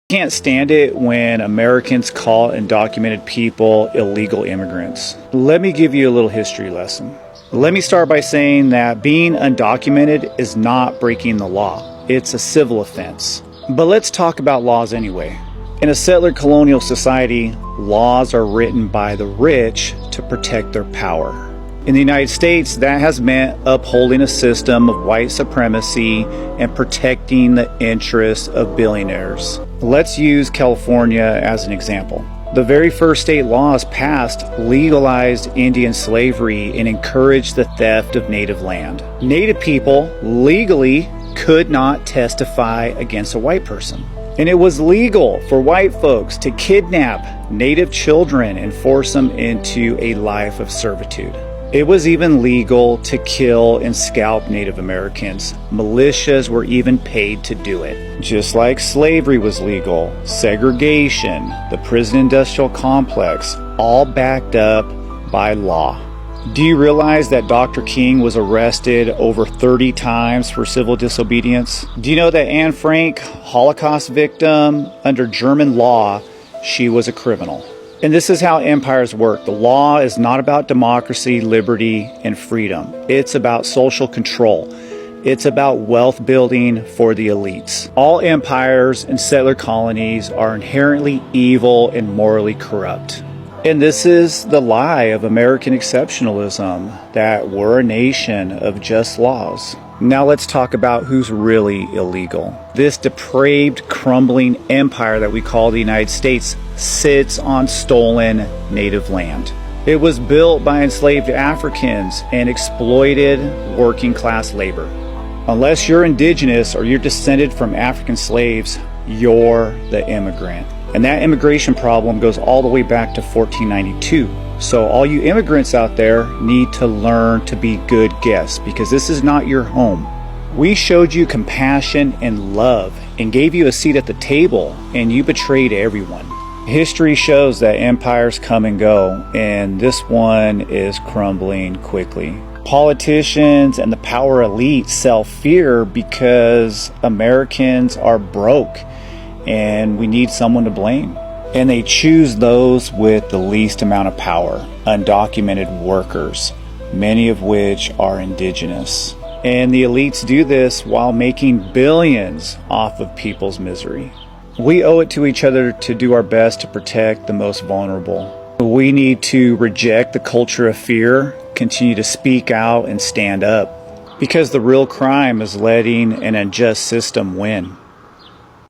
Can't stand it when Americans call undocumented people illegal immigrants. Let me give you a little history lesson. Let me start by saying that being undocumented is not breaking the law. It's a civil offense. But let's talk about laws anyway. In a settler colonial society, laws are written by the rich to protect their power. In the United States, that has meant upholding a system of white supremacy and protecting the interests of billionaires. Let's use California as an example. The very first state laws passed legalized Indian slavery and encouraged the theft of native land. Native people legally could not testify against a white person. And it was legal for white folks to kidnap native children and force them into a life of servitude. It was even legal to kill and scalp Native Americans. Militias were even paid to do it. Just like slavery was legal, segregation, the prison industrial complex, all backed up by law. Do you realize that Dr. King was arrested over 30 times for civil disobedience? Do you know that Anne Frank, Holocaust victim, under German law, she was a criminal? And this is how empires work. The law is not about democracy, liberty, and freedom. It's about social control. It's about wealth building for the elites. All empires and settler colonies are inherently evil and morally corrupt. And this is the lie of American exceptionalism, that we're a nation of just laws. Now let's talk about who's really illegal. This depraved, crumbling empire that we call the United States sits on stolen native land. It was built by enslaved Africans and exploited working class labor. Unless you're indigenous or you're descended from African slaves, you're the immigrant. And that immigration problem goes all the way back to 1492. So all you immigrants out there need to learn to be good guests, because this is not your home. We showed you compassion and love and gave you a seat at the table, and you betrayed everyone. History shows that empires come and go, and this one is crumbling quickly. Politicians and the power elite sell fear because Americans are broke and we need someone to blame. And they choose those with the least amount of power, undocumented workers, many of which are indigenous. And the elites do this while making billions off of people's misery. We owe it to each other to do our best to protect the most vulnerable. We need to reject the culture of fear, continue to speak out and stand up, because the real crime is letting an unjust system win.